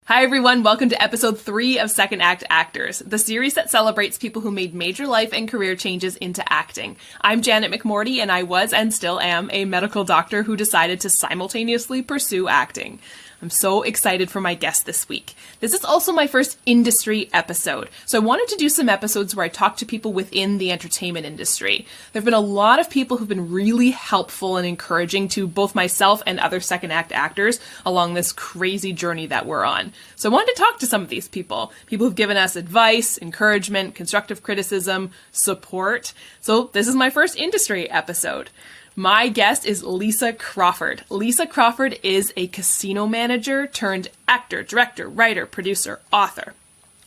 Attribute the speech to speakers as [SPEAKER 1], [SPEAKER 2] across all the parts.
[SPEAKER 1] Hi everyone, welcome to episode 3 of Second Act Actors, the series that celebrates people who made major life and career changes into acting. I'm Janet McMorty, and I was and still am a medical doctor who decided to simultaneously pursue acting. I'm so excited for my guest this week. This is also my first industry episode, so I wanted to do some episodes where I talk to people within the entertainment industry. There have been a lot of people who've been really helpful and encouraging to both myself and other second act actors along this crazy journey that we're on. So I wanted to talk to some of these people who've given us advice, encouragement, constructive criticism, support. So this is my first industry episode. My guest is Lisa Crawford. Lisa Crawford is a casino manager turned actor, director, writer, producer, author.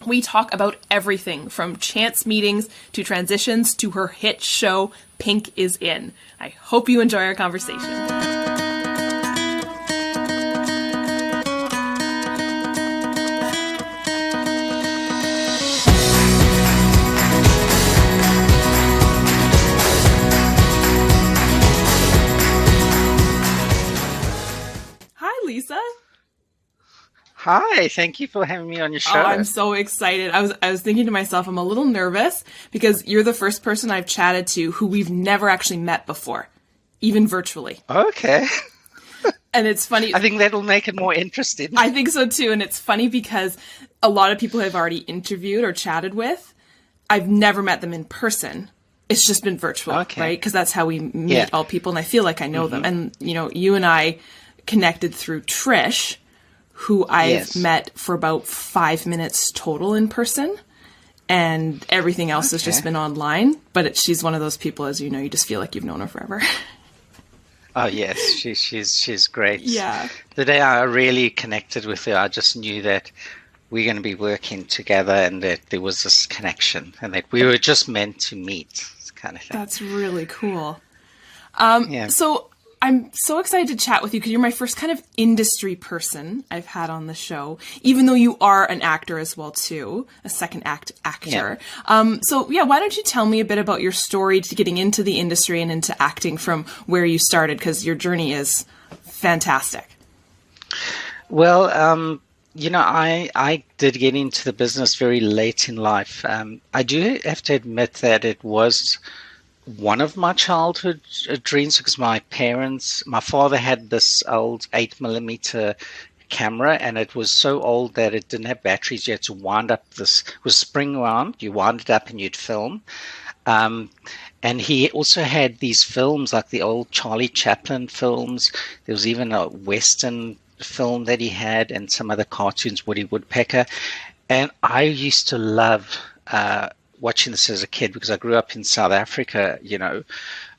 [SPEAKER 1] We talk about everything from chance meetings to transitions to her hit show, Pink is In. I hope you enjoy our conversation. Lisa.
[SPEAKER 2] Hi, thank you for having me on your show.
[SPEAKER 1] Oh, I'm so excited. I was thinking to myself, I'm a little nervous because you're the first person I've chatted to who we've never actually met before, even virtually.
[SPEAKER 2] Okay.
[SPEAKER 1] And it's funny.
[SPEAKER 2] I think that'll make it more interesting.
[SPEAKER 1] I think so too. And it's funny because a lot of people I've already interviewed or chatted with, I've never met them in person. It's just been virtual, right? Because that's how we meet all people. And I feel like I know them. And, you know, you and I connected through Trish, who I've met for about 5 minutes total in person, and everything else has just been online. But she's one of those people, as you know, you just feel like you've known her forever.
[SPEAKER 2] Oh yes, she's great.
[SPEAKER 1] Yeah.
[SPEAKER 2] The day I really connected with her, I just knew that we're going to be working together, and that there was this connection, and that we were just meant to meet, kind of thing.
[SPEAKER 1] That's really cool. So I'm so excited to chat with you because you're my first kind of industry person I've had on the show, even though you are an actor as well, too, a second act actor. Why don't you tell me a bit about your story to getting into the industry and into acting from where you started, because your journey is fantastic.
[SPEAKER 2] Well, I did get into the business very late in life. I do have to admit that it was one of my childhood dreams, because my father had this old 8mm camera, and it was so old that it didn't have batteries. You had to wind up it was spring wound. You wind it up and you'd film. And he also had these films, like the old Charlie Chaplin films. There was even a Western film that he had, and some other cartoons, Woody Woodpecker. And I used to love watching this as a kid, because I grew up in South Africa,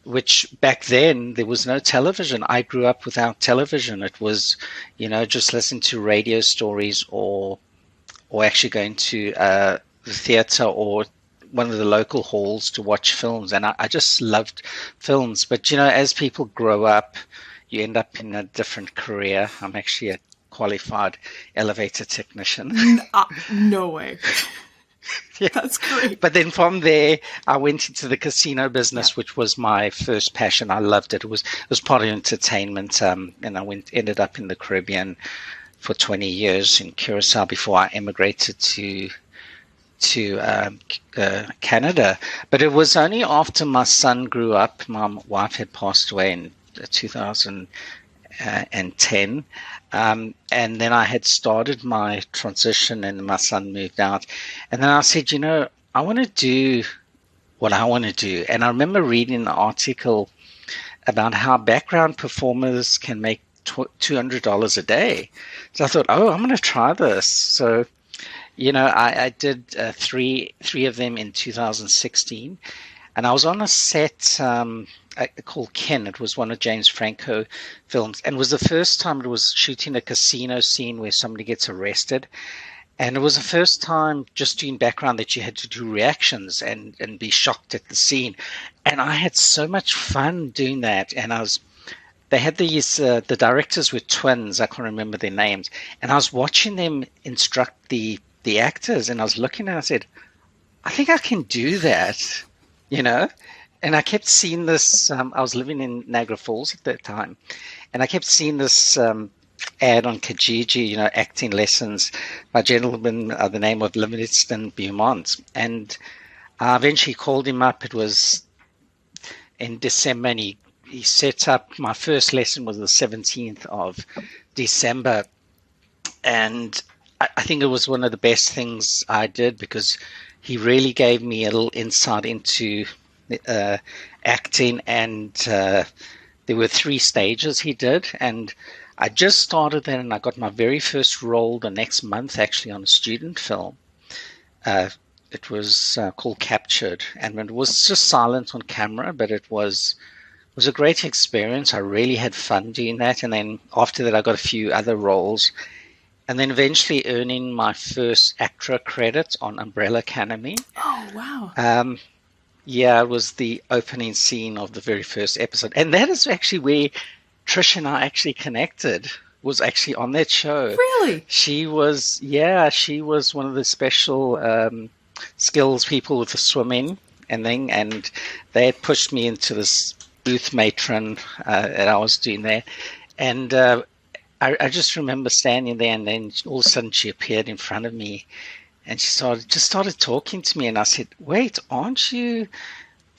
[SPEAKER 2] which back then there was no television. I grew up without television. It was, just listening to radio stories or actually going to the theater or one of the local halls to watch films. And I just loved films. But, as people grow up, you end up in a different career. I'm actually a qualified elevator technician.
[SPEAKER 1] No way. Yeah. That's great.
[SPEAKER 2] But then from there, I went into the casino business, which was my first passion. I loved it. It was part of entertainment, and I ended up in the Caribbean for 20 years in Curacao before I emigrated to Canada. But it was only after my son grew up. My wife had passed away in 2010. And then I had started my transition, and my son moved out. And then I said, I want to do what I want to do. And I remember reading an article about how background performers can make $200 a day. So I thought, I'm going to try this. So, I did three of them in 2016. And I was on a set called Ken. It was one of James Franco films. And it was the first time it was shooting a casino scene where somebody gets arrested. And it was the first time just doing background that you had to do reactions and be shocked at the scene. And I had so much fun doing that. And they had these, the directors were twins. I can't remember their names. And I was watching them instruct the actors. And I was looking and I said, I think I can do that, And I kept seeing this. I was living in Niagara Falls at that time, and I kept seeing this ad on Kijiji, acting lessons by a gentleman by the name of Livingston Beaumont. And I eventually called him up. It was in December, and he set up, my first lesson was the 17th of December. And I think it was one of the best things I did, because he really gave me a little insight into acting. And there were 3 stages he did. And I just started that, and I got my very first role the next month, actually, on a student film. It was called Captured, and it was just silent on camera, but it was a great experience. I really had fun doing that. And then after that, I got a few other roles, and then eventually earning my first actor credit on Umbrella Academy.
[SPEAKER 1] Oh, wow.
[SPEAKER 2] Yeah, it was the opening scene of the very first episode. And that is actually where Trish and I actually connected, was actually on that show.
[SPEAKER 1] Really?
[SPEAKER 2] She was one of the special skills people with the swimming and thing. And they had pushed me into this booth matron that I was doing there. And I just remember standing there, and then all of a sudden she appeared in front of me. And she started talking to me, and I said, "Wait, aren't you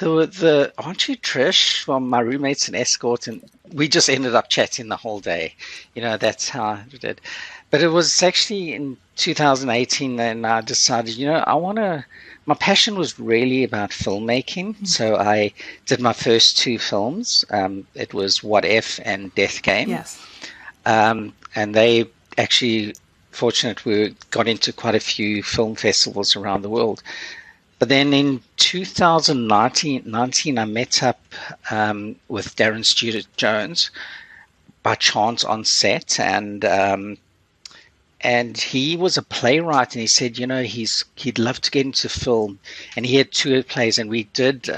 [SPEAKER 2] aren't you Trish from My Roommates and Escort?" And we just ended up chatting the whole day. That's how I did. But it was actually in 2018 then I decided, my passion was really about filmmaking. Mm-hmm. So I did my first 2 films. It was What If and Death Game.
[SPEAKER 1] Yes.
[SPEAKER 2] And they actually, fortunately, we got into quite a few film festivals around the world. But then in 2019, I met up with Darren Stewart Jones by chance on set, and he was a playwright, and he said, he'd love to get into film, and he had 2 plays, and we did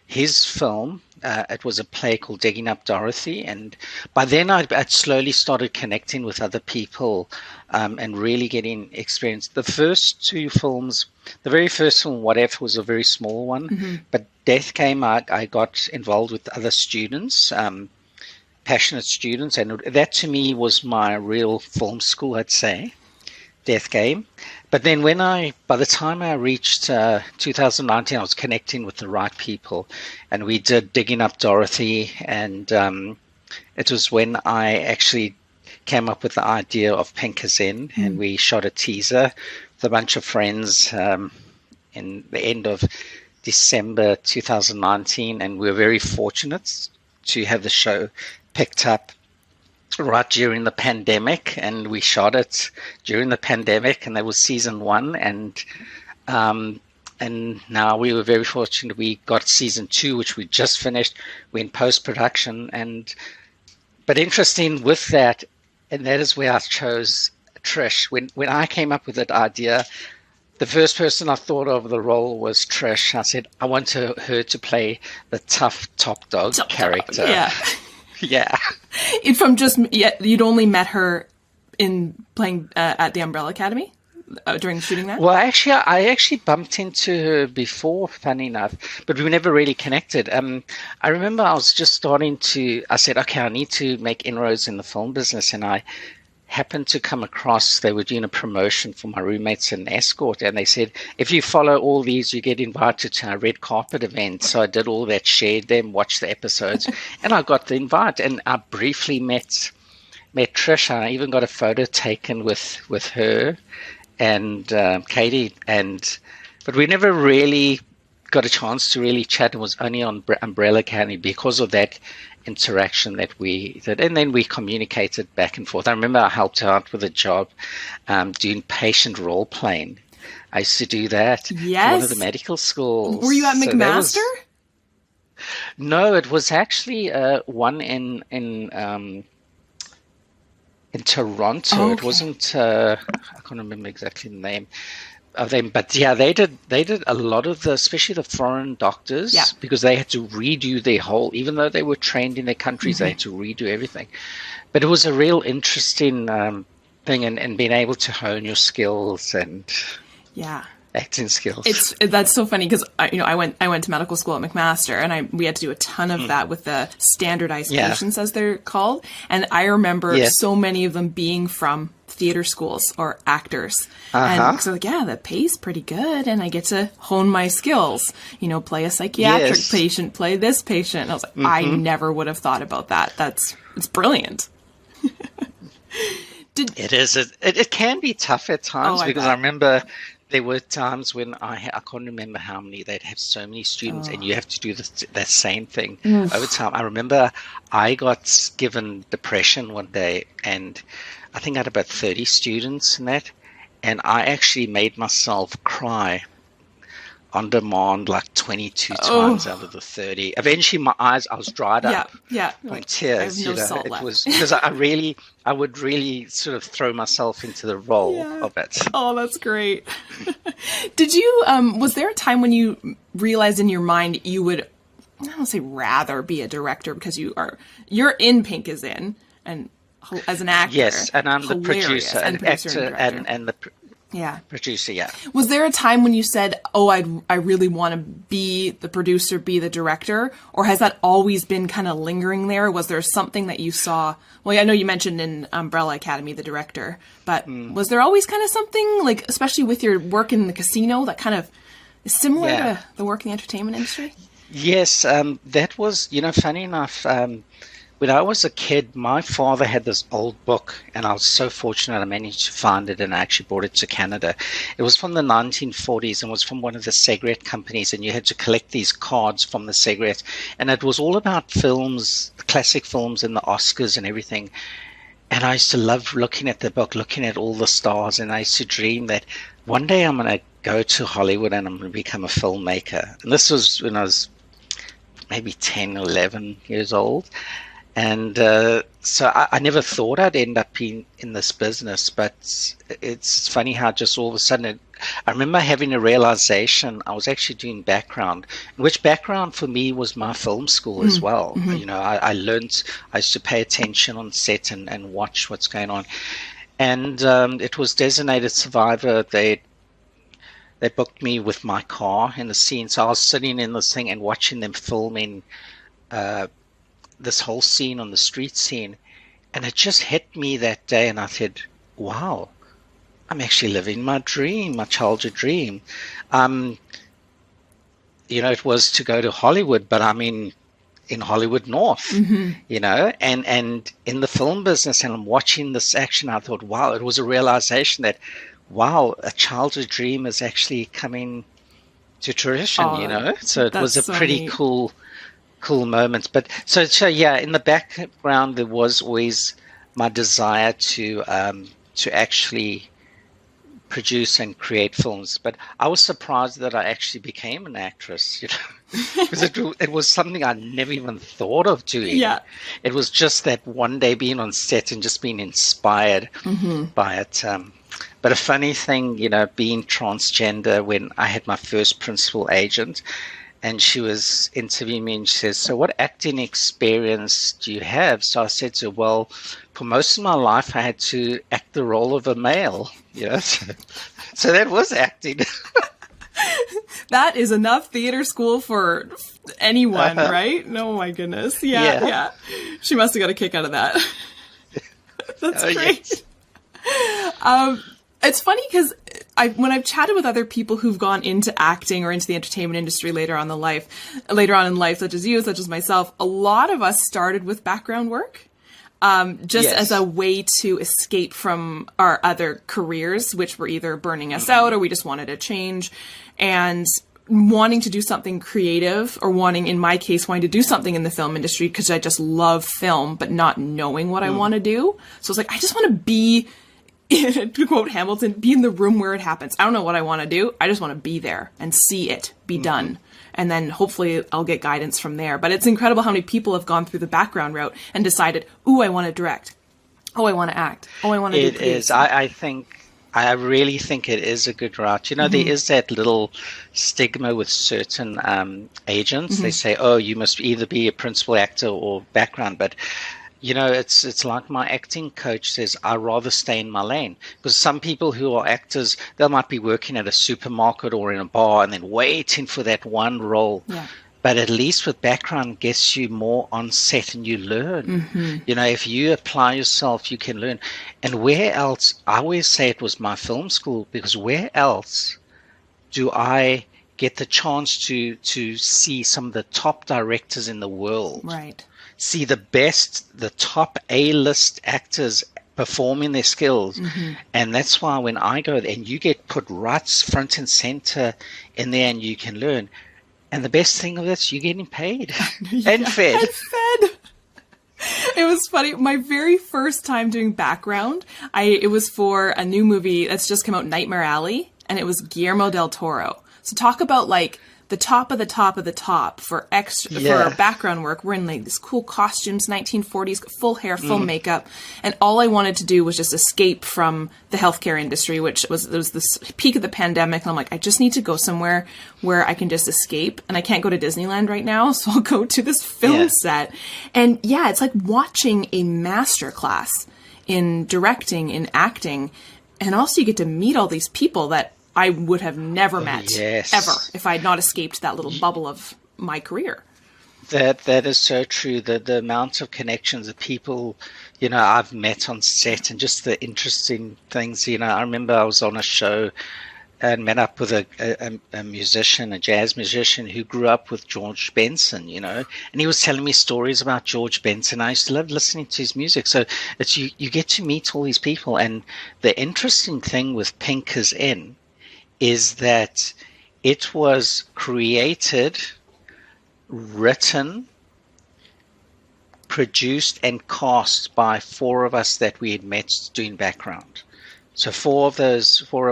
[SPEAKER 2] his film. It was a play called Digging Up Dorothy, and by then I'd slowly started connecting with other people and really getting experience. The first 2 films, the very first film, What If, was a very small one, mm-hmm. but Death Came, I got involved with other students, passionate students, and that to me was my real film school, I'd say, Death Game. But then by the time I reached 2019, I was connecting with the right people, and we did Digging Up Dorothy, and it was when I actually came up with the idea of Pink Is In, and we shot a teaser with a bunch of friends in the end of December 2019, and we were very fortunate to have the show picked up right during the pandemic, and we shot it during the pandemic, and that was season 1, and now we were very fortunate we got season 2, which we just finished. We're in post-production, but interesting with that, and that is where I chose Trish. When I came up with that idea, the first person I thought of the role was Trish. I said, I want her to play the tough top dog character.
[SPEAKER 1] Yeah.
[SPEAKER 2] Yeah.
[SPEAKER 1] You'd only met her in playing at the Umbrella Academy during shooting that?
[SPEAKER 2] Well, actually, I actually bumped into her before, funny enough, but we never really connected. I remember I was just I said, okay, I need to make inroads in the film business, and I happened to come across, they were doing a promotion for My Roommates and Escort, and they said, if you follow all these, you get invited to our red carpet event. So I did all that, shared them, watched the episodes, and I got the invite, and I briefly met Trish. I even got a photo taken with her and Katie, but we never really got a chance to really chat. It was only on Umbrella Academy because of that interaction that we did, and then we communicated back and forth. I remember I helped out with a job doing patient role playing. I used to do that for one of the medical schools.
[SPEAKER 1] Were you at McMaster?
[SPEAKER 2] No, it was actually one in Toronto. Oh, okay. It wasn't. I can't remember exactly the name of them, but yeah, they did a lot of especially the foreign doctors, because they had to redo their whole, even though they were trained in their countries, mm-hmm. they had to redo everything. But it was a real interesting thing, and being able to hone your skills and acting skills.
[SPEAKER 1] That's so funny because I went to medical school at McMaster, and we had to do a ton of that with the standardized patients, as they're called. And I remember so many of them being from theater schools or actors. And so the pay's pretty good, and I get to hone my skills. Play a psychiatric patient, play this patient. And I was like, I never would have thought about that. It's brilliant.
[SPEAKER 2] It is. It can be tough at times because I remember there were times when I can't remember how many, they'd have so many students and you have to do that same thing over time. I remember I got given depression one day, and I think I had about 30 students in that, and I actually made myself cry on demand like 22 times out of the 30. Eventually I was dried up by tears. It was because I would really sort of throw myself into the role of it.
[SPEAKER 1] Oh, that's great. Did you was there a time when you realized in your mind you would, I don't say rather be a director, because you're in Pink is In and as an actor?
[SPEAKER 2] Yes, and I'm the producer and actor and the producer,
[SPEAKER 1] Was there a time when you said, I really want to be the producer, be the director? Or has that always been kind of lingering there? Was there something that you saw? Well, I know you mentioned in Umbrella Academy, the director, but was there always kind of something, like, especially with your work in the casino, that kind of is similar to the work in the entertainment industry?
[SPEAKER 2] Yes, that was, funny enough, when I was a kid, my father had this old book, and I was so fortunate I managed to find it, and I actually brought it to Canada. It was from the 1940s and was from one of the cigarette companies, and you had to collect these cards from the cigarette. And it was all about films, classic films and the Oscars and everything. And I used to love looking at the book, looking at all the stars, and I used to dream that one day I'm going to go to Hollywood and I'm going to become a filmmaker. And this was when I was maybe 10, 11 years old. And so I never thought I'd end up being in this business, but it's funny how just all of a sudden, I remember having a realization. I was actually doing background, which background for me was my film school as well. I learned, I used to pay attention on set and watch what's going on. And it was Designated Survivor. They booked me with my car in the scene. So I was sitting in this thing and watching them filming this whole scene on the street scene, and it just hit me that day, and I said, wow, I'm actually living my dream, my childhood dream. It was to go to Hollywood, but I'm in Hollywood North, and in the film business, and I'm watching this action. I thought, wow, it was a realization that, wow, a childhood dream is actually coming to fruition, so it was a pretty cool moments. But so in the background there was always my desire to actually produce and create films. But I was surprised that I actually became an actress, because it was something I never even thought of doing. It was just that one day being on set and just being inspired by it. But a funny thing, being transgender, when I had my first principal agent, and she was interviewing me, and she says, so what acting experience do you have? So I said to her, well, for most of my life, I had to act the role of a male. So that was acting.
[SPEAKER 1] That is enough theater school for anyone, right? Oh, my goodness. Yeah. She must have got a kick out of that. That's great. Yes. It's funny because when I've chatted with other people who've gone into acting or into the entertainment industry later on in life, such as you, such as myself, a lot of us started with background work, as a way to escape from our other careers, which were either burning us out or we just wanted a change, and wanting to do something creative, or in my case, wanting to do something in the film industry because I just love film, but not knowing what I want to do. So it's like, I just want to be, to quote Hamilton, be in the room where it happens. I don't know what I want to do. I just want to be there and see it be done. And then hopefully I'll get guidance from there. But it's incredible how many people have gone through the background route and decided, ooh, I want to direct. Oh, I want to act. Oh, I want to do
[SPEAKER 2] it is. I really think it is a good route. There is that little stigma with certain agents. They say, oh, you must either be a principal actor or background. But it's like my acting coach says, I rather stay in my lane, because some people who are actors, they might be working at a supermarket or in a bar and then waiting for that one role.
[SPEAKER 1] Yeah.
[SPEAKER 2] But at least with background gets you more on set and you learn.
[SPEAKER 1] Mm-hmm.
[SPEAKER 2] If you apply yourself, you can learn. And where else, I always say it was my film school, because where else do I get the chance to see some of the top directors in the world?
[SPEAKER 1] Right.
[SPEAKER 2] See the top A-list actors performing their skills. Mm-hmm. And that's why when I go there, and you get put right front and center in there and you can learn. And the best thing of this, you're getting paid and fed.
[SPEAKER 1] And fed. It was funny. My very first time doing background, it was for a new movie that's just come out, Nightmare Alley, and it was Guillermo del Toro. So talk about like the top of the top of the top for for background work. We're in like these cool costumes, 1940s, full hair, full makeup. And all I wanted to do was just escape from the healthcare industry, which was this peak of the pandemic. And I'm like, I just need to go somewhere where I can just escape. And I can't go to Disneyland right now. So I'll go to this film set. And yeah, it's like watching a masterclass in directing, in acting. And also you get to meet all these people that I would have never met ever if I had not escaped that little bubble of my career.
[SPEAKER 2] That is so true. The amount of connections of people, I've met on set, and just the interesting things. I remember I was on a show and met up with a musician, a jazz musician who grew up with George Benson, and he was telling me stories about George Benson. I used to love listening to his music. So it's you get to meet all these people. And the interesting thing with Pink is In is that it was created, written, produced, and cast by four of us that we had met doing background. So four of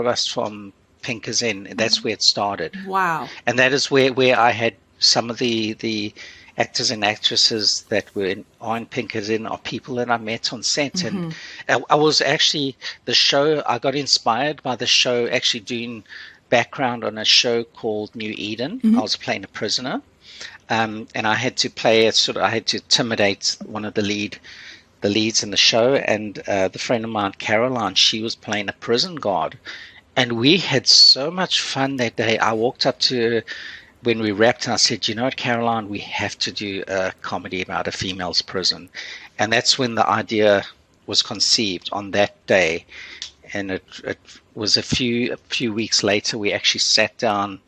[SPEAKER 2] us from Pink is In, that's where it started.
[SPEAKER 1] Wow. And
[SPEAKER 2] that is where I had some of the actors and actresses that were on Pink is In are people that I met on set. Mm-hmm. And I was actually, I got inspired by the show, actually doing background on a show called New Eden. Mm-hmm. I was playing a prisoner. And I had to I had to intimidate one of the leads in the show. And the friend of mine, Caroline, she was playing a prison guard. And we had so much fun that day. I walked up to her when we wrapped and I said, you know what, Caroline, we have to do a comedy about a female's prison. And that's when the idea was conceived on that day. And it was a few weeks later, we actually sat down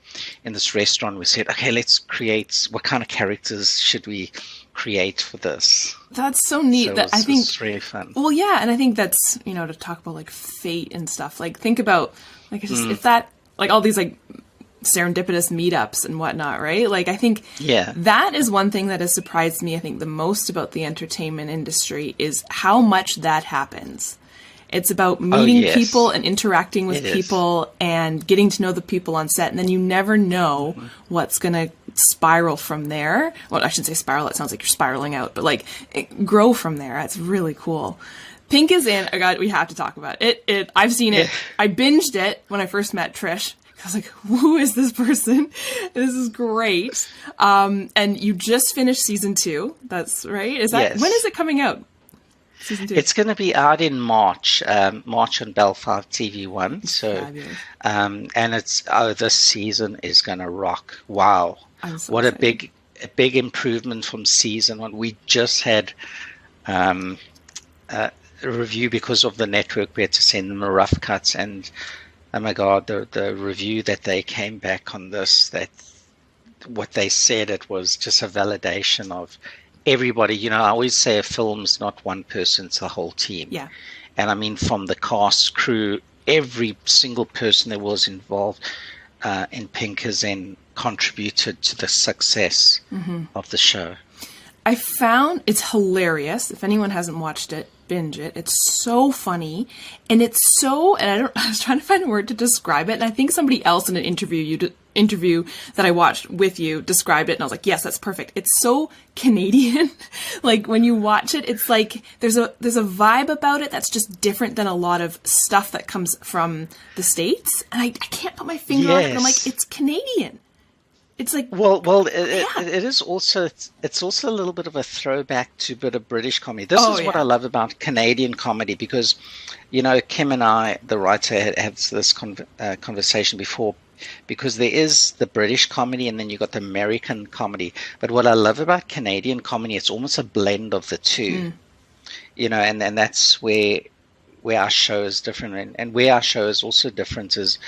[SPEAKER 2] in this restaurant. We said, okay, let's create, what kind of characters should we create for this?
[SPEAKER 1] That's so neat.
[SPEAKER 2] So I think it's really fun.
[SPEAKER 1] Well, yeah. And I think that's, to talk about like fate and stuff, like think about like if that, like all these like serendipitous meetups and whatnot, right? Like I think that is one thing that has surprised me, I think, the most about the entertainment industry is how much that happens. It's about meeting people and interacting with people and getting to know the people on set. And then you never know what's going to spiral from there. Well, I shouldn't say spiral. It sounds like you're spiraling out, but like grow from there. It's really cool. Pink is In. Oh God, we have to talk about it. I've seen it. I binged it when I first met Trish. I was like, who is this person? This is great. And you just finished season 2. That's right. When is it coming out? Season 2. It's
[SPEAKER 2] going to be out in March on Bell Fibe TV 1. So, and it's this season is going to rock. Wow, what excited. a big improvement from season 1. We just had a review because of the network. We had to send them a rough cuts, and oh my God, the review that they came back on this, that what they said, it was just a validation of everybody. I always say a film's not one person, it's the whole team.
[SPEAKER 1] Yeah.
[SPEAKER 2] And I mean, from the cast, crew, every single person that was involved in Pink is In contributed to the success of the show.
[SPEAKER 1] I found it's hilarious. If anyone hasn't watched it, binge it. It's so funny, and I was trying to find a word to describe it, and I think somebody else in an interview that I watched with you described it, and I was like, yes, that's perfect. It's so Canadian. Like when you watch it, it's like there's a vibe about it that's just different than a lot of stuff that comes from the States, and I can't put my finger on it. I'm like, it's Canadian. It's like,
[SPEAKER 2] it is also it's also a little bit of a throwback to a bit of British comedy. This is what I love about Canadian comedy because, Kim and I, the writer, had this conversation before, because there is the British comedy and then you got the American comedy. But what I love about Canadian comedy, it's almost a blend of the two, and that's where our show is different, and where our show is also different is.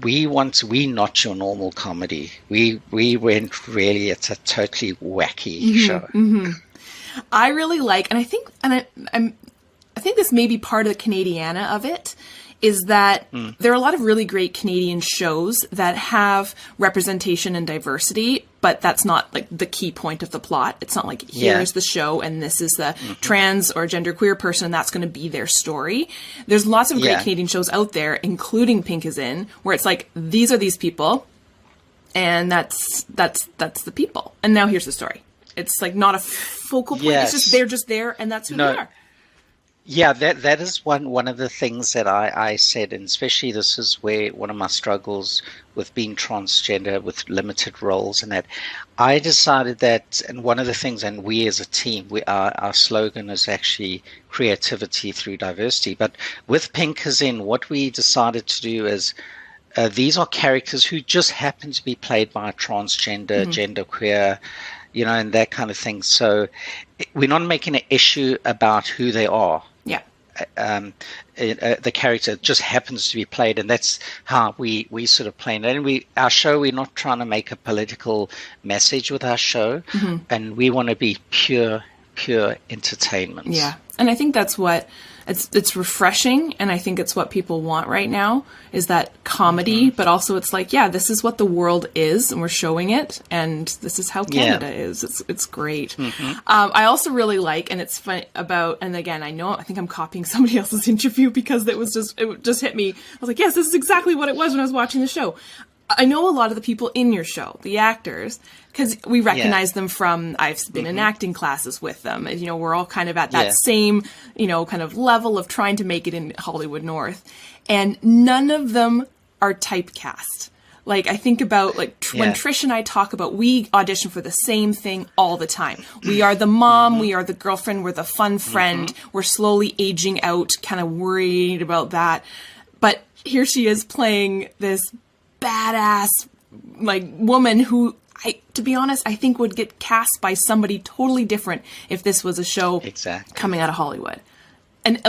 [SPEAKER 2] We not your normal comedy. We went really. It's a totally wacky show.
[SPEAKER 1] Mm-hmm. I really like, and I think, I think this may be part of the Canadiana of it, is that there are a lot of really great Canadian shows that have representation and diversity, but that's not like the key point of the plot. It's not like, here's the show and this is the trans or genderqueer person and that's going to be their story. There's lots of great Canadian shows out there, including Pink is In, where it's like, these are these people and that's the people. And now here's the story. It's like not a focal point. It's just, they're just there and that's who they are.
[SPEAKER 2] Yeah, that is one of the things that I said, and especially this is where one of my struggles with being transgender, with limited roles, and that I decided that, and one of the things, and we as a team, our slogan is actually creativity through diversity. But with Pink is In, what we decided to do is these are characters who just happen to be played by a transgender, genderqueer, and that kind of thing. So we're not making an issue about who they are.
[SPEAKER 1] Yeah.
[SPEAKER 2] The character just happens to be played, and that's how we sort of play it. And our show, we're not trying to make a political message with our show, and we want to be pure entertainment.
[SPEAKER 1] Yeah, and I think that's what it's refreshing, and I think it's what people want right now is that comedy, but also it's like, this is what the world is, and we're showing it, and this is how Canada is. It's great. I also really like, and it's funny about, and again, I think I'm copying somebody else's interview because it just hit me. I was like, yes, this is exactly what it was when I was watching the show. I know a lot of the people in your show, the actors, because we recognize them from, I've been in acting classes with them. We're all kind of at that same, kind of level of trying to make it in Hollywood North. And none of them are typecast. Like, I think about, when Trish and I talk about, we audition for the same thing all the time. We are the mom, we are the girlfriend, we're the fun friend, we're slowly aging out, kind of worried about that. But here she is playing this badass woman who to be honest, I think would get cast by somebody totally different if this was a show coming out of Hollywood. And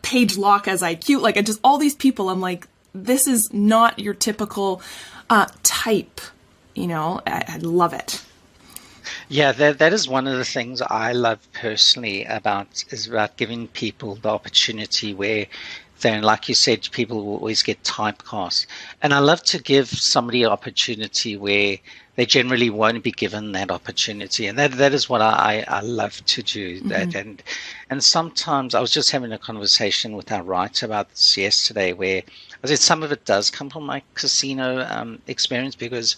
[SPEAKER 1] Paige Locke as IQ, just all these people, I'm like, this is not your typical type. I love it.
[SPEAKER 2] Yeah, that is one of the things I love personally about giving people the opportunity where then, like you said, people will always get typecast. And I love to give somebody an opportunity where they generally won't be given that opportunity. And that is what I love to do. That and sometimes I was just having a conversation with our writer about this yesterday where I said some of it does come from my casino experience because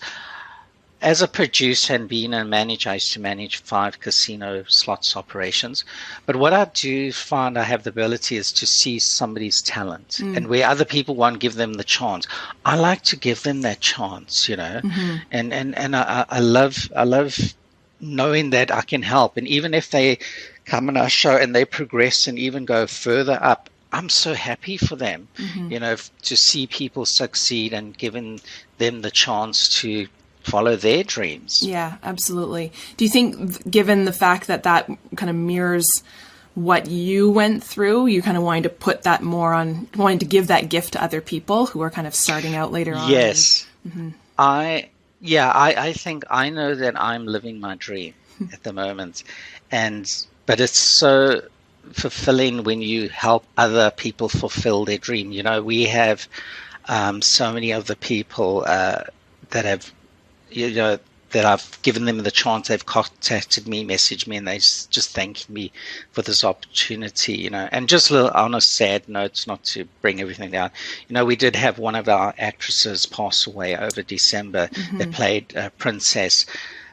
[SPEAKER 2] as a producer and being a manager, I used to manage 5 casino slots operations. But what I do find I have the ability is to see somebody's talent and where other people won't give them the chance. I like to give them that chance, and I love knowing that I can help. And even if they come on our show and they progress and even go further up, I'm so happy for them, to see people succeed and giving them the chance to follow their dreams.
[SPEAKER 1] Yeah, absolutely. Do you think, given the fact that kind of mirrors what you went through, you kind of wanting to put that more on, wanting to give that gift to other people who are kind of starting out later on?
[SPEAKER 2] Yes. I think I know that I'm living my dream at the moment. But it's so fulfilling when you help other people fulfill their dream. We have so many other people that have that I've given them the chance. They've contacted me, messaged me, and they just thanking me for this opportunity, And just a little on a sad note, not to bring everything down, we did have one of our actresses pass away over December that played Princess.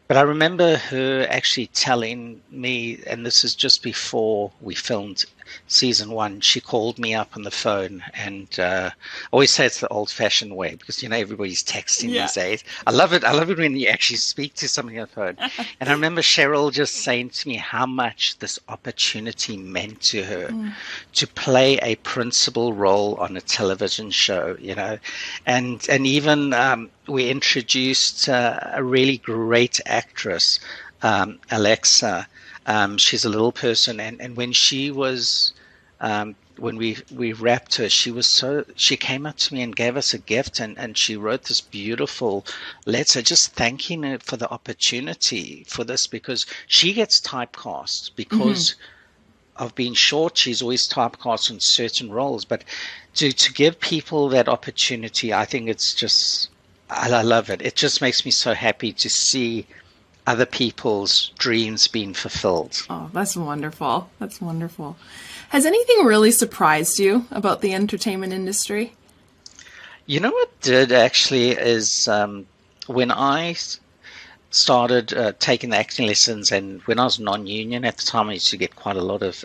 [SPEAKER 2] But I remember her actually telling me, and this is just before we filmed, season 1, she called me up on the phone, and I always say it's the old-fashioned way because everybody's texting these days. I love it. I love it when you actually speak to somebody on the phone. And I remember Cheryl just saying to me how much this opportunity meant to her to play a principal role on a television show, and even we introduced a really great actress, Alexa. She's a little person, and when she was, when we wrapped her, she came up to me and gave us a gift, and she wrote this beautiful letter just thanking her for the opportunity for this, because she gets typecast because of being short. She's always typecast in certain roles, but to give people that opportunity, I think it's just, I love it. It just makes me so happy to see other people's dreams being fulfilled.
[SPEAKER 1] Oh, that's wonderful. That's wonderful. Has anything really surprised you about the entertainment industry?
[SPEAKER 2] You know what did actually is when I started taking the acting lessons, and when I was non-union at the time, I used to get quite a lot of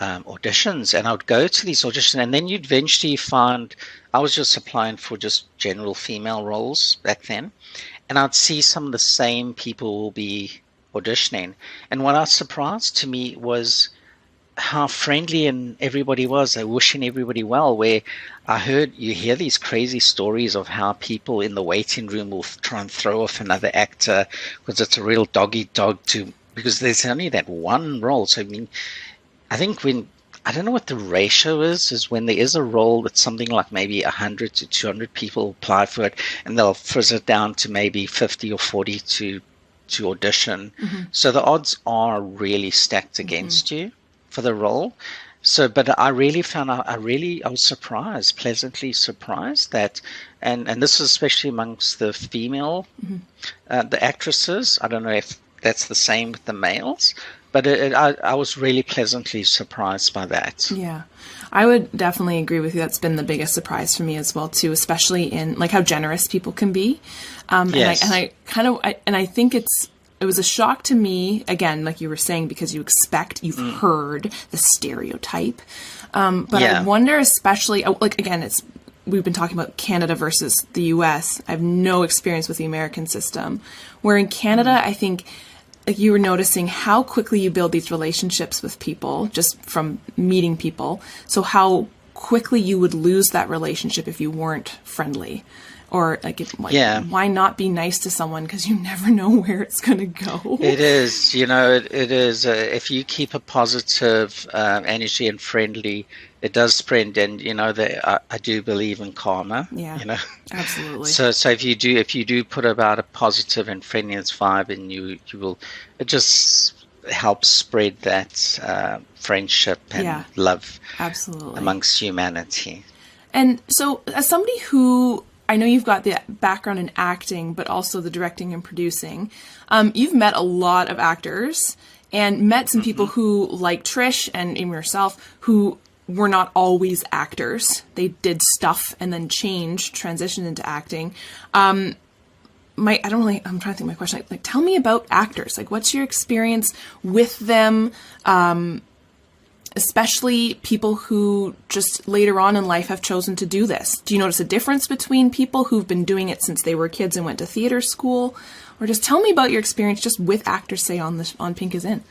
[SPEAKER 2] auditions, and I would go to these auditions, and then you'd eventually find I was just applying for just general female roles back then. And I'd see some of the same people will be auditioning. And what was surprised to me was how friendly and everybody was. They were wishing everybody well, where you hear these crazy stories of how people in the waiting room will try and throw off another actor because it's a real dog-eat-dog because there's only that one role. So, I think I don't know what the ratio is when there is a role that's something like maybe 100 to 200 people apply for it, and they'll frizz it down to maybe 50 or 40 to audition. So the odds are really stacked against you for the role. So, but I really found out, I was surprised, pleasantly surprised that, and this is especially amongst the female, the actresses. I don't know if that's the same with the males, but I was really pleasantly surprised by that. Yeah,
[SPEAKER 1] I would definitely agree with you. That's been the biggest surprise for me as well, too, especially in like how generous people can be. Yes. And I think it was a shock to me, again, like you were saying, because you've heard the stereotype. But I wonder, especially, like, again, we've been talking about Canada versus the US. I have no experience with the American system, where in Canada, I think, like, you were noticing how quickly you build these relationships with people just from meeting people. So how quickly you would lose that relationship if you weren't friendly, or why not be nice to someone? Because you never know where it's going to go.
[SPEAKER 2] It is, it is. If you keep a positive energy and friendly, it does spread. And I do believe in karma.
[SPEAKER 1] Yeah, absolutely.
[SPEAKER 2] So if you do put about a positive and friendliness vibe, and you will, it just helps spread that friendship and love,
[SPEAKER 1] absolutely,
[SPEAKER 2] amongst humanity.
[SPEAKER 1] And so, as somebody who, I know you've got the background in acting, but also the directing and producing, you've met a lot of actors and met some people who, like Trish and yourself, who were not always actors. They did stuff and then transitioned into acting. I'm trying to think of my question. Like, tell me about actors. Like, what's your experience with them? Especially people who just later on in life have chosen to do this. Do you notice a difference between people who've been doing it since they were kids and went to theater school? Or just tell me about your experience just with actors, say, on Pink is In.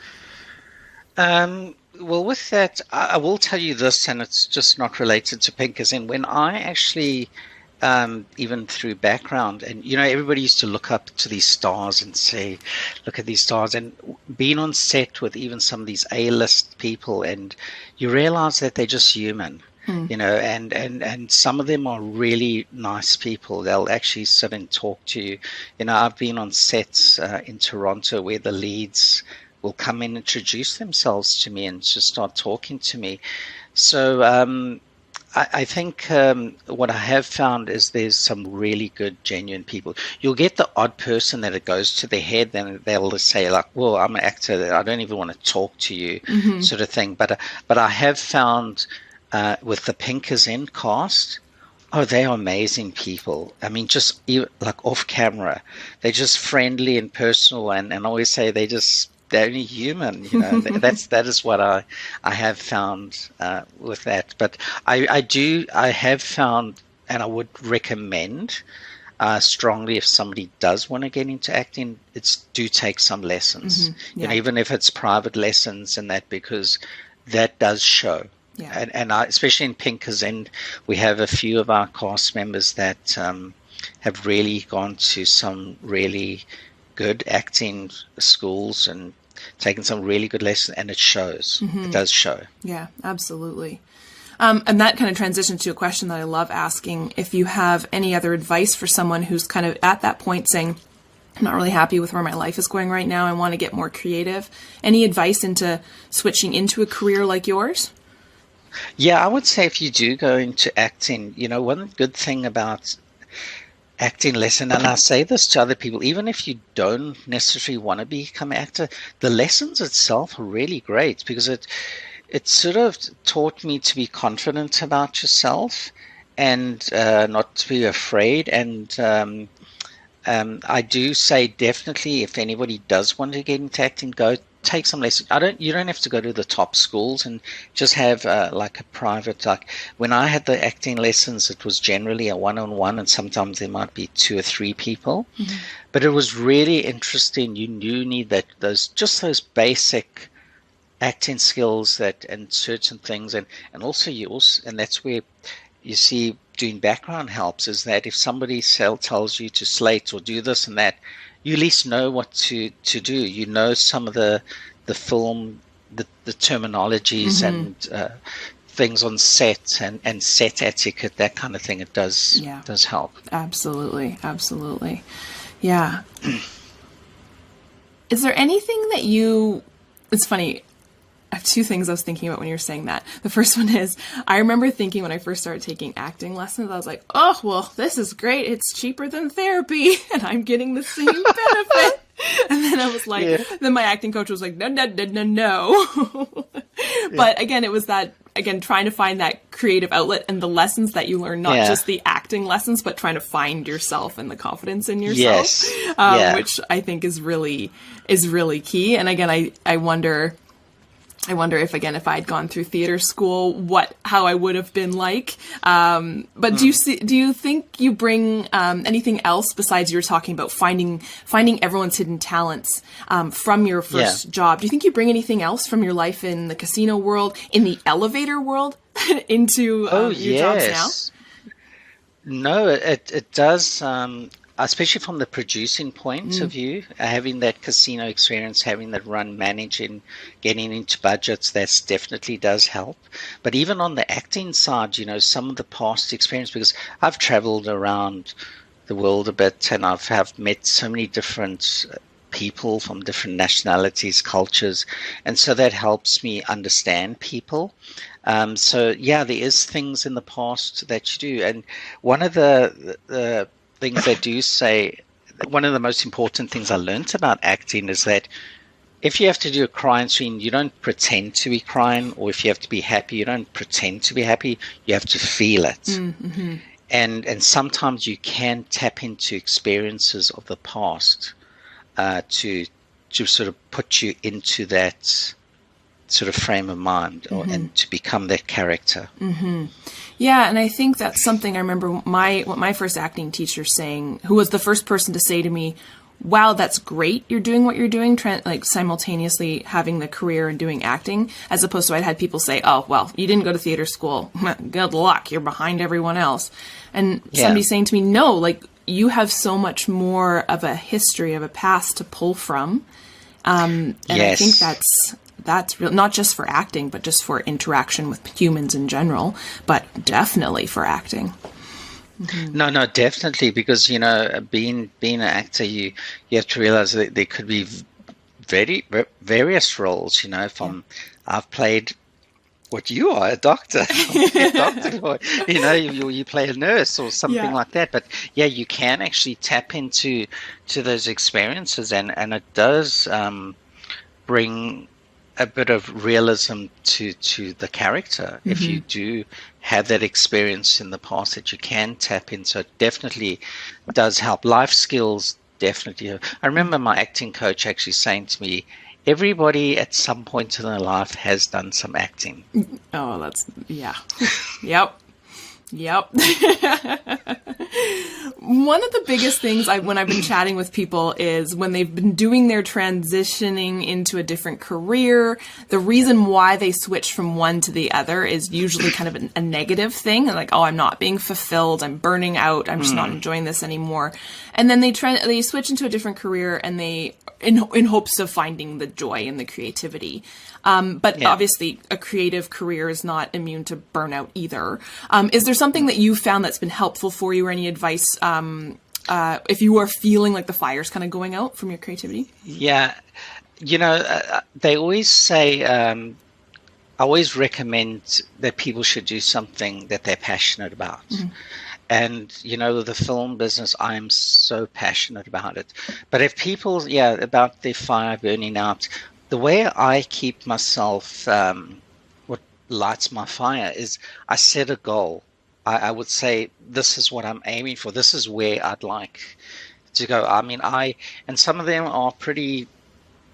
[SPEAKER 2] Well, with that, I will tell you this, and it's just not related to Pink is In. When I actually, even through background, and everybody used to look up to these stars and say, look at these stars, and being on set with even some of these A-list people, and you realize that they're just human. And some of them are really nice people. They'll actually sit and talk to you. I've been on sets in Toronto where the leads will come and introduce themselves to me and just start talking to me. So I think what I have found is there's some really good, genuine people. You'll get the odd person that it goes to their head, then they'll say like, well, I'm an actor, I don't even want to talk to you, sort of thing. But I have found with the Pink is In cast, they are amazing people. I mean, just like off camera, they're just friendly and personal, and I always say they they're only human, you know. That is what I have found with that. But I have found, and I would recommend strongly, if somebody does want to get into acting, do take some lessons. You know, even if it's private lessons and that, because that does show. Yeah. And especially in Pinkers End, we have a few of our cast members that have really gone to some really good acting schools and taken some really good lessons, and it shows. It does show.
[SPEAKER 1] Yeah, absolutely. And that kind of transitions to a question that I love asking. If you have any other advice for someone who's kind of at that point saying, I'm not really happy with where my life is going right now, I want to get more creative. Any advice into switching into a career like yours?
[SPEAKER 2] Yeah, I would say if you do go into acting, you know, one good thing about acting lesson, and I say this to other people, even if you don't necessarily want to become an actor, the lessons itself are really great, because it sort of taught me to be confident about yourself and not to be afraid. And I do say definitely, if anybody does want to get into acting, go take some lessons. You don't have to go to the top schools, and just have like a private, like when I had the acting lessons, it was generally a one-on-one, and sometimes there might be 2 or 3 people. But it was really interesting. You do need those basic acting skills and certain things, and that's where you see doing background helps, is that if somebody tells you to slate or do this and that, you at least know what to do. You know some of the film, the terminologies and things on set and set etiquette, that kind of thing. It does help. Absolutely.
[SPEAKER 1] Yeah. Is there anything that it's funny, I have 2 things I was thinking about when you were saying that. The first one is, I remember thinking when I first started taking acting lessons, I was like, oh, well, this is great. It's cheaper than therapy, and I'm getting the same benefit. And then I was like, then my acting coach was like, no. But again, it was that, trying to find that creative outlet and the lessons that you learn, not just the acting lessons, but trying to find yourself and the confidence in yourself, which I think is really key. And again, I wonder if I'd gone through theater school, how I would have been like. But do you think you bring anything else besides you were talking about finding everyone's hidden talents from your first job? Do you think you bring anything else from your life in the casino world, in the elevator world, into your jobs now?
[SPEAKER 2] No, it does. Especially from the producing point of view, having that casino experience, having that run, managing, getting into budgets, that definitely does help. But even on the acting side, you know, some of the past experience, because I've traveled around the world a bit, and have met so many different people from different nationalities, cultures, and so that helps me understand people. There is things in the past that you do, and one of the things they do say, one of the most important things I learned about acting is that if you have to do a crying scene, you don't pretend to be crying, or if you have to be happy, you don't pretend to be happy. You have to feel it. And sometimes you can tap into experiences of the past to sort of put you into that sort of frame of mind, and to become that character.
[SPEAKER 1] Yeah, and I think that's something I remember what my first acting teacher saying, who was the first person to say to me, wow, that's great you're doing what you're doing, like simultaneously having the career and doing acting, as opposed to I'd had people say, oh, well, you didn't go to theater school. Good luck. You're behind everyone else. And somebody saying to me, no, like, you have so much more of a history, of a past to pull from. And I think that's real, not just for acting, but just for interaction with humans in general, but definitely for acting.
[SPEAKER 2] No, definitely, because, you know, being an actor, you have to realize that there could be various roles, you know, I've played what you are, a doctor, you know, you play a nurse or something like that. But you can actually tap into those experiences, and it does bring a bit of realism to the character if you do have that experience in the past that you can tap into. It definitely does help. Life skills definitely. I remember my acting coach actually saying to me, everybody at some point in their life has done some acting.
[SPEAKER 1] Oh, that's, yeah. Yep. Yep. One of the biggest things when I've been chatting with people is when they've been doing their transitioning into a different career, the reason why they switch from one to the other is usually kind of a negative thing. Like, oh, I'm not being fulfilled. I'm burning out. I'm just not enjoying this anymore. And then they switch into a different career and in hopes of finding the joy and the creativity. But obviously a creative career is not immune to burnout either. Is there something that you found that's been helpful for you, or any advice if you are feeling like the fire's kind of going out from your creativity?
[SPEAKER 2] Yeah. They always say, I always recommend that people should do something that they're passionate about. Mm-hmm. And, the film business, I am so passionate about it. But if people, about their fire burning out, the way I keep myself, what lights my fire is I set a goal. I would say, this is what I'm aiming for. This is where I'd like to go. I mean, and some of them are pretty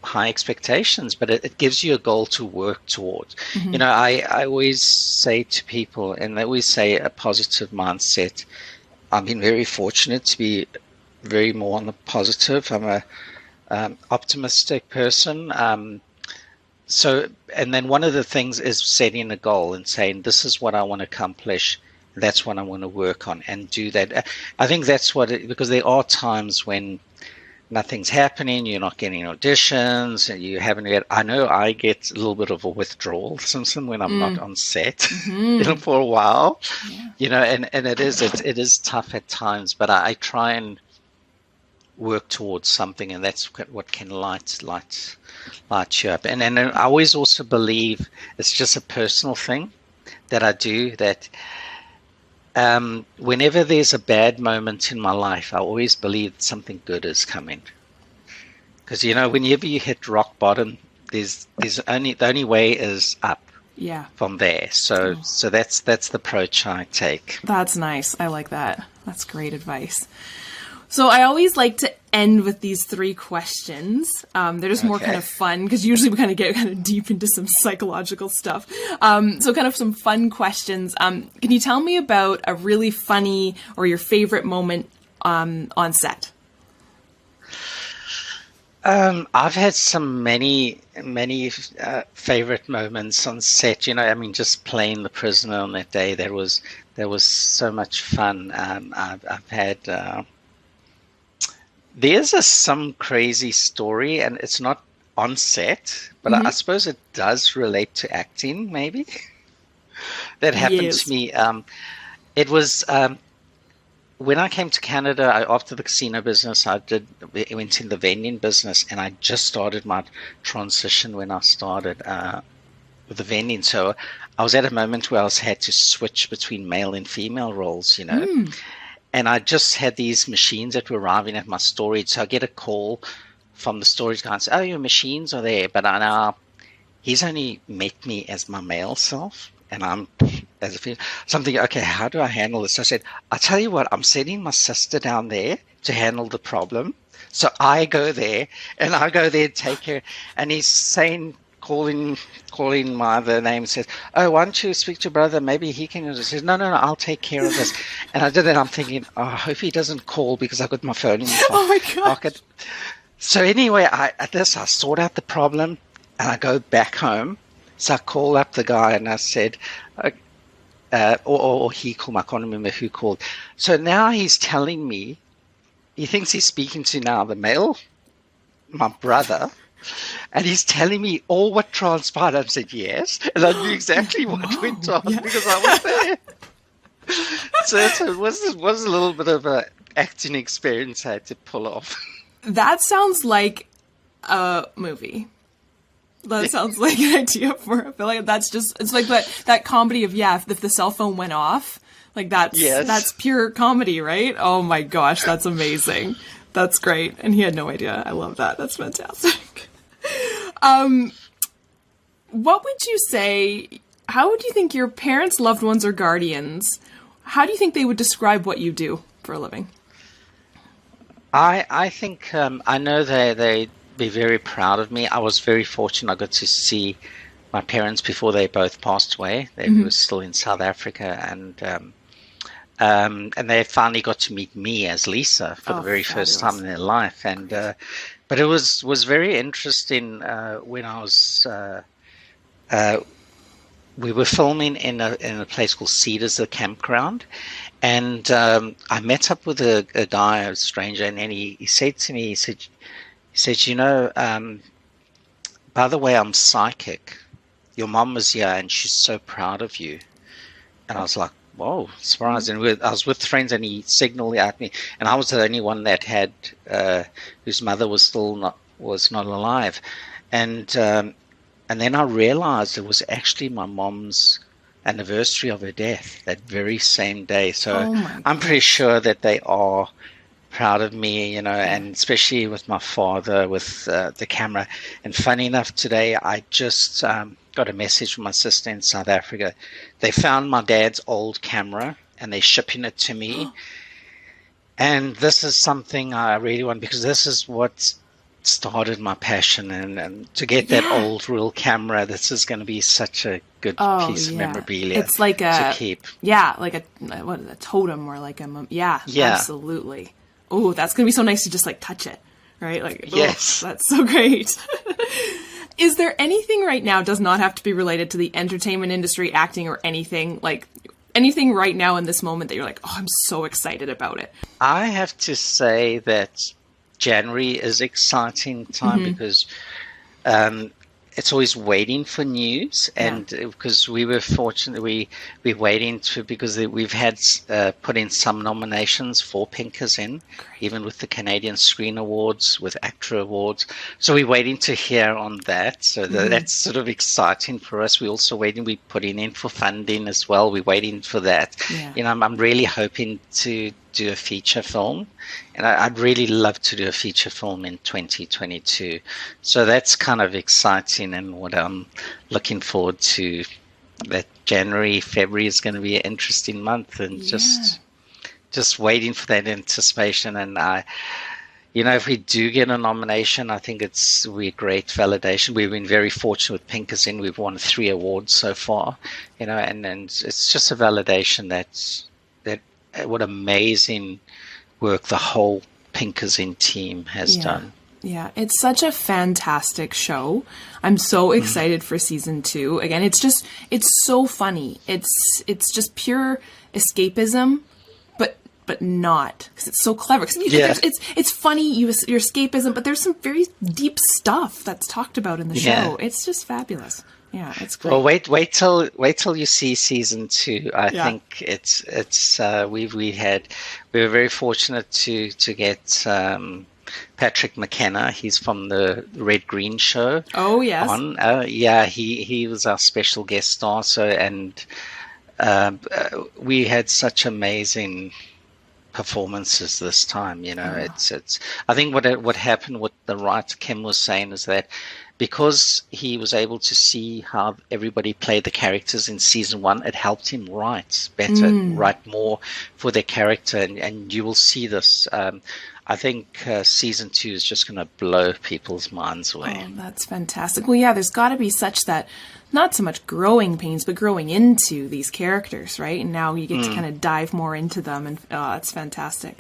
[SPEAKER 2] high expectations, but it gives you a goal to work towards. Mm-hmm. I always say to people, and they always say a positive mindset. I've been very fortunate to be very more on the positive. I'm a optimistic person. And then one of the things is setting a goal and saying, this is what I want to accomplish. That's what I want to work on, and do that. I think that's because there are times when nothing's happening, you're not getting auditions, and you haven't yet. I know I get a little bit of a withdrawal, Simpson, when I'm not on set for a while, and it is tough at times, but I try and work towards something, and that's what can light you up. And I always also believe it's just a personal thing that I do, that whenever there's a bad moment in my life, I always believe something good is coming. Because whenever you hit rock bottom, the only way is up. Yeah. From there. So that's the approach I take.
[SPEAKER 1] That's nice. I like that. That's great advice. So I always like to end with these 3 questions. They're just more kind of fun, because usually we kind of get kind of deep into some psychological stuff. So kind of some fun questions. Can you tell me about a really funny or your favorite moment on set?
[SPEAKER 2] I've had many favorite moments on set. Just playing the prisoner on that day, that was so much fun. I've had. There's some crazy story, and it's not on set, but I suppose it does relate to acting, maybe. That happened to me. It was when I came to Canada, after the casino business, I went in the vending business, and I just started my transition when I started with the vending. So I was at a moment where I had to switch between male and female roles, And I just had these machines that were arriving at my storage. So I get a call from the storage guy and say, oh, your machines are there. But he's only met me as my male self. And I'm as a female. So I'm thinking, okay, how do I handle this? So I said, I'll tell you what, I'm sending my sister down there to handle the problem. So I go there and take her. And he's saying, calling my other name, says, oh, why don't you speak to your brother? Maybe he can. He says, no, I'll take care of this. And I did that. I'm thinking, oh, I hope he doesn't call, because I've got my phone in my pocket. So anyway, I sort out the problem, and I go back home. So I call up the guy, and I said, or he called me, I can't remember who called. So now he's telling me, he thinks he's speaking to now the male, my brother, and he's telling me all what transpired. I said, yes. And I knew exactly what went on because I was there. So it was a little bit of an acting experience I had to pull off.
[SPEAKER 1] That sounds like a movie. That sounds like an idea for a film. It's like that comedy of, if the cell phone went off, like that's pure comedy, right? Oh my gosh, that's amazing. That's great. And he had no idea. I love that. That's fantastic. What would you say, how would you think your parents, loved ones, or guardians, how do you think they would describe what you do for a living?
[SPEAKER 2] I think, I know they be very proud of me. I was very fortunate. I got to see my parents before they both passed away. They were still in South Africa, and they finally got to meet me as Lisa for the very first time in their life. And but it was very interesting when I was. We were filming in a place called Cedars, the campground, and I met up with a guy, a stranger, and then he said to me, he said, you know, by the way, I'm psychic. Your mom was here, and she's so proud of you. And I was like, whoa, surprised. And I was with friends, and he signaled at me, and I was the only one that had whose mother was not alive, and then I realized it was actually my mom's anniversary of her death that very same day. So I'm pretty sure that they are proud of me, you know, and especially with my father, with the camera. And funny enough, today I just got a message from my sister in South Africa. They found my dad's old camera and they're shipping it to me. And this is something I really want, because this is what started my passion, and to get that old real camera, this is going to be such a good piece of memorabilia.
[SPEAKER 1] It's like
[SPEAKER 2] to keep.
[SPEAKER 1] Like a totem, or like absolutely. Oh, that's going to be so nice to just like touch it, right? Like, yes, that's so great. Is there anything right now, does not have to be related to the entertainment industry, acting, or anything, like anything right now in this moment that you're like, oh, I'm so excited about it?
[SPEAKER 2] I have to say that January is exciting time because it's always waiting for news, and because we were fortunate, we're waiting because we've had put in some nominations for Pinkers in, even with the Canadian Screen Awards, with ACTRA Awards. So we're waiting to hear on that. So that's sort of exciting for us. We're also waiting. We're putting in for funding as well. We're waiting for that. Yeah. You know, I'm really hoping to do a feature film, and I'd really love to do a feature film in 2022. So that's kind of exciting, and what I'm looking forward to. That January, February is going to be an interesting month, and just waiting for that anticipation. And you know, if we do get a nomination, I think we're great validation. We've been very fortunate with Pinkers In. We've won 3 awards so far, you know, and it's just a validation that what amazing work the whole Pinkers In team has done.
[SPEAKER 1] Yeah, it's such a fantastic show. I'm so excited for season 2. Again, it's so funny. It's just pure escapism, but not, because it's so clever. Because it's funny, your escapism, but there's some very deep stuff that's talked about in the show. It's just fabulous. Yeah, it's great.
[SPEAKER 2] Well, wait till you see season 2. I think we were very fortunate to get Patrick McKenna. He's from the Red Green Show.
[SPEAKER 1] Oh yes.
[SPEAKER 2] He was our special guest star. So, and we had such amazing performances this time. You know, it's. I think what happened, what the writer Kim was saying, is that because he was able to see how everybody played the characters in season 1, it helped him write better, write more for their character, and you will see this. I think season 2 is just going to blow people's minds away. Oh,
[SPEAKER 1] that's fantastic. Well, yeah, there's got to be such that, not so much growing pains, but growing into these characters, right? And now you get to kind of dive more into them, and it's fantastic.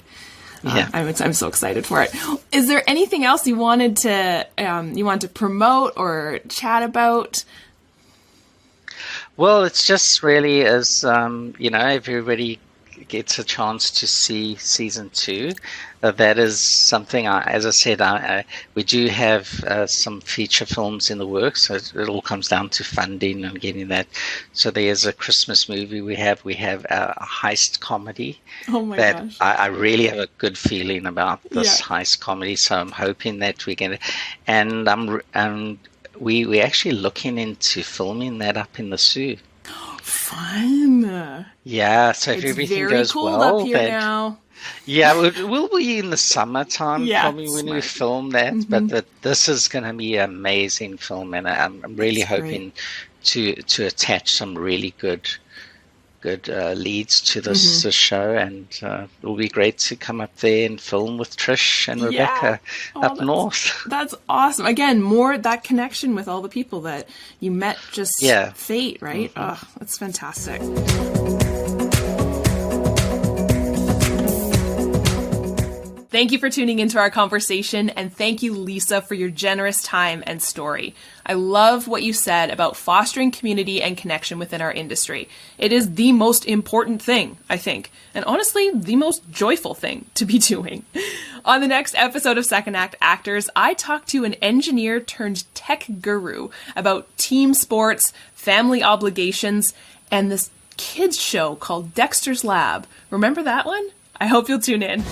[SPEAKER 1] I'm so excited for it. Is there anything else you wanted to promote or chat about?
[SPEAKER 2] Well, it's just really as you know, if everybody gets a chance to see season 2, that is something. As I said, we do have some feature films in the works. So it all comes down to funding and getting that. So there's a Christmas movie we have a heist comedy.
[SPEAKER 1] Oh my gosh!
[SPEAKER 2] I really have a good feeling about this heist comedy. So I'm hoping that we get it, and we're actually looking into filming that up in the Sioux.
[SPEAKER 1] Fun.
[SPEAKER 2] Yeah, so if everything goes well,
[SPEAKER 1] up here now.
[SPEAKER 2] Yeah, we'll be in the summertime probably when we film that. But this is going to be an amazing film, and I'm really hoping to attach some really good good leads to this show, and it'll be great to come up there and film with Trish and Rebecca up north.
[SPEAKER 1] That's awesome. Again, more that connection with all the people that you met, just fate, right? Oh, that's fantastic. Thank you for tuning into our conversation, and thank you, Lisa, for your generous time and story. I love what you said about fostering community and connection within our industry. It is the most important thing, I think, and honestly, the most joyful thing to be doing. On the next episode of Second Act Actors, I talk to an engineer turned tech guru about team sports, family obligations, and this kids show called Dexter's Lab. Remember that one? I hope you'll tune in.